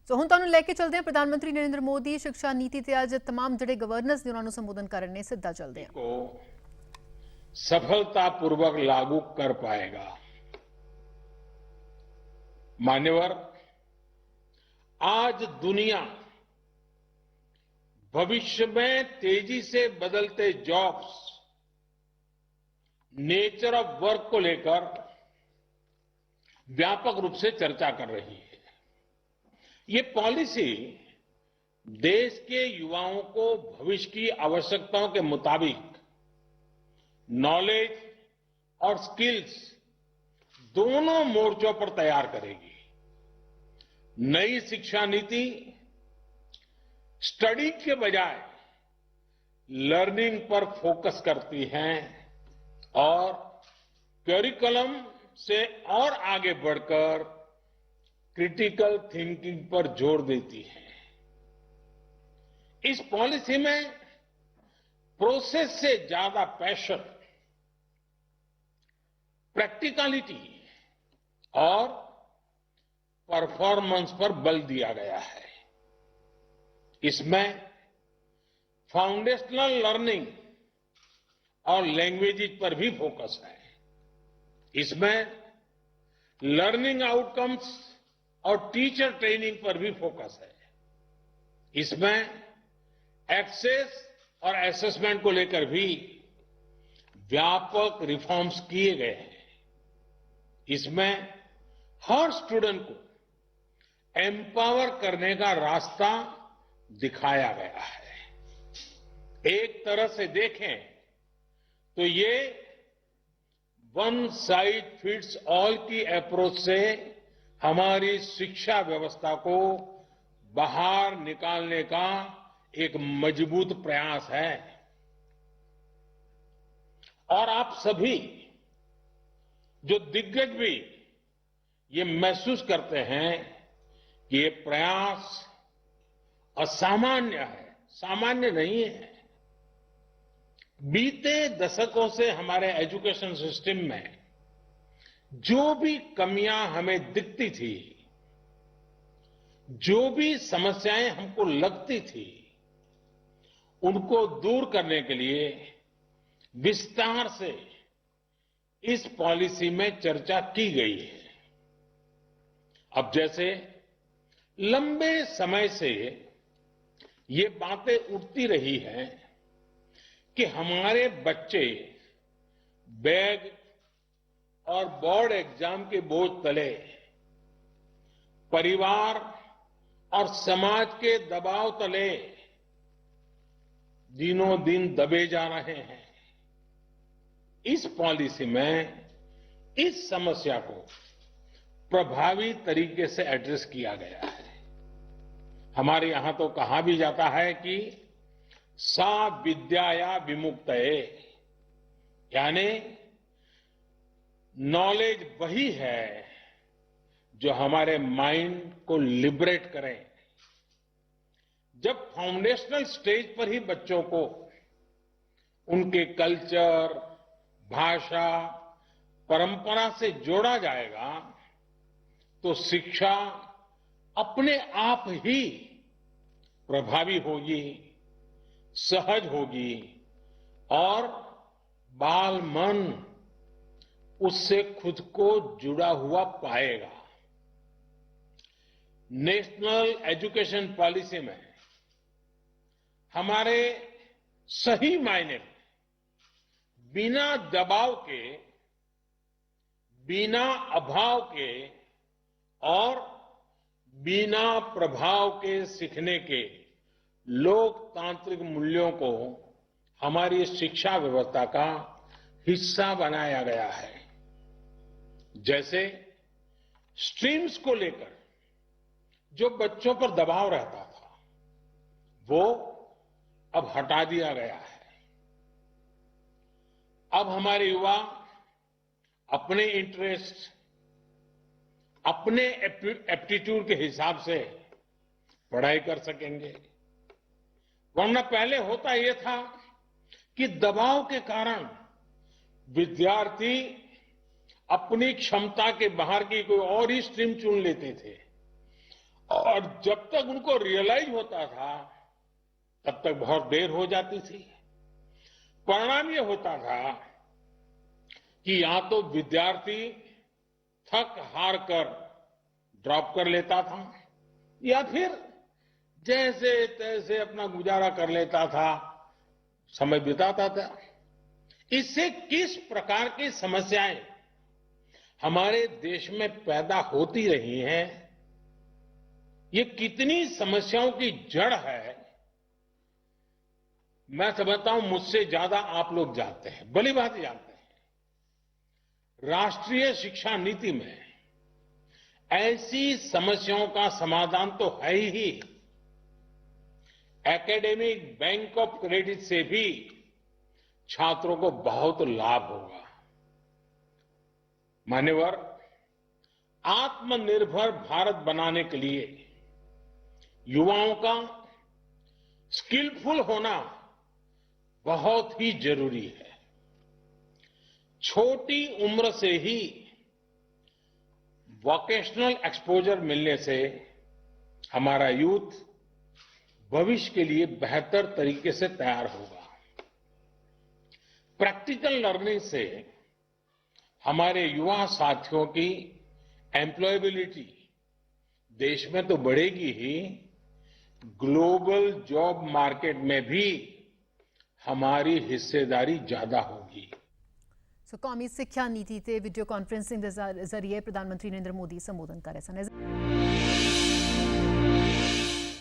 ਸੋ ਹੁਣ ਤੁਹਾਨੂੰ ਲੈ ਕੇ ਚੱਲਦੇ ਹਾਂ ਪ੍ਰਧਾਨ ਮੰਤਰੀ ਨਰਿੰਦਰ ਮੋਦੀ ਸਿੱਖਿਆ ਨੀਤੀ ਤੇ ਅੱਜ तमाम ਜਿਹੜੇ ਗਵਰਨਰਸ ਨੇ ਉਹਨਾਂ ਨੂੰ ਸੰਬੋਧਨ ਕਰਨ ਨੇ ਸਿੱਧਾ ਚੱਲਦੇ ਹਾਂ। को सफलतापूर्वक लागू कर पाएगा। मान्यवर, आज दुनिया भविष्य में तेजी से बदलते जॉब्स, नेचर ऑफ वर्क को लेकर व्यापक रूप से चर्चा कर रही है। ये पॉलिसी देश के युवाओं को भविष्य की आवश्यकताओं के मुताबिक नॉलेज और स्किल्स दोनों मोर्चों पर तैयार करेगी। नई शिक्षा नीति स्टडी के बजाय लर्निंग पर फोकस करती है और करिकुलम से और आगे बढ़कर क्रिटिकल थिंकिंग पर जोर देती है। इस पॉलिसी में प्रोसेस से ज्यादा पैशन, प्रैक्टिकलिटी और परफॉर्मेंस पर बल दिया गया है। इसमें फाउंडेशनल लर्निंग और लैंग्वेजेज पर भी फोकस है। इसमें लर्निंग आउटकम्स और टीचर ट्रेनिंग पर भी फोकस है। इसमें एक्सेस और असेसमेंट को लेकर भी व्यापक रिफॉर्म्स किए गए हैं। इसमें हर स्टूडेंट को एम्पावर करने का रास्ता दिखाया गया है। एक तरह से देखें तो ये वन साइज फिट्स ऑल की अप्रोच से हमारी शिक्षा व्यवस्था को बाहर निकालने का एक मजबूत प्रयास है। और आप सभी जो दिग्गज भी ये महसूस करते हैं कि ये प्रयास असामान्य है, सामान्य नहीं है। बीते दशकों से हमारे एजुकेशन सिस्टम में जो भी कमियां हमें दिखती थी, जो भी समस्याएं हमको लगती थी, उनको दूर करने के लिए विस्तार से इस पॉलिसी में चर्चा की गई है। अब जैसे लंबे समय से ये बातें उठती रही हैं कि हमारे बच्चे बैग और बोर्ड एग्जाम के बोझ तले, परिवार और समाज के दबाव तले दिनों दिन दबे जा रहे हैं। इस पॉलिसी में इस समस्या को प्रभावी तरीके से एड्रेस किया गया है। हमारे यहां तो कहा भी जाता है कि सा विद्याया विमुक्तये, यानी नॉलेज वही है जो हमारे माइंड को लिबरेट करे। जब फाउंडेशनल स्टेज पर ही बच्चों को उनके कल्चर, भाषा, परंपरा से जोड़ा जाएगा तो शिक्षा अपने आप ही प्रभावी होगी, सहज होगी और बाल मन उससे खुद को जुड़ा हुआ पाएगा। नेशनल एजुकेशन पॉलिसी में हमारे सही मायने में बिना दबाव के, बिना अभाव के और बिना प्रभाव के सीखने के लोकतांत्रिक मूल्यों को हमारी शिक्षा व्यवस्था का हिस्सा बनाया गया है। जैसे स्ट्रीम्स को लेकर जो बच्चों पर दबाव रहता था, वो अब हटा दिया गया है। अब हमारे युवा अपने इंटरेस्ट, अपने एप्टीट्यूड के हिसाब से पढ़ाई कर सकेंगे। वरना पहले होता यह था कि दबाव के कारण विद्यार्थी अपनी क्षमता के बाहर की कोई और ही स्ट्रीम चुन लेते थे और जब तक उनको रियलाइज होता था तब तक बहुत देर हो जाती थी। परिणाम ये होता था कि या तो विद्यार्थी थक हार कर ड्रॉप कर लेता था या फिर जैसे तैसे अपना गुजारा कर लेता था, समय बिताता था। इससे किस प्रकार की समस्याएं हमारे देश में पैदा होती रही हैं, ये कितनी समस्याओं की जड़ है, मैं समझता हूं मुझसे ज्यादा आप लोग जानते हैं, भली बात जानते हैं। राष्ट्रीय शिक्षा नीति में ऐसी समस्याओं का समाधान तो है ही। एकेडमिक बैंक ऑफ क्रेडिट से भी छात्रों को बहुत लाभ होगा। मान्यवर, आत्मनिर्भर भारत बनाने के लिए युवाओं का स्किलफुल होना बहुत ही जरूरी है। छोटी उम्र से ही वोकेशनल एक्सपोजर मिलने से हमारा यूथ भविष्य के लिए बेहतर तरीके से तैयार होगा। प्रैक्टिकल लर्निंग से हमारे युवा साथियों की एम्प्लॉयबिलिटी देश में तो बढ़ेगी ही, ग्लोबल जॉब मार्केट में भी हमारी हिस्सेदारी ज्यादा होगी। ਸੋ ਕੌਮੀ ਸਿੱਖਿਆ ਨੀਤੀ ਤੇ ਵੀਡੀਓ ਕਾਨਫਰੰਸਿੰਗ ਦੇ ਜ਼ਰੀਏ ਪ੍ਰਧਾਨ ਮੰਤਰੀ ਨਰਿੰਦਰ ਮੋਦੀ ਸੰਬੋਧਨ ਕਰ ਰਹੇ ਸਨ।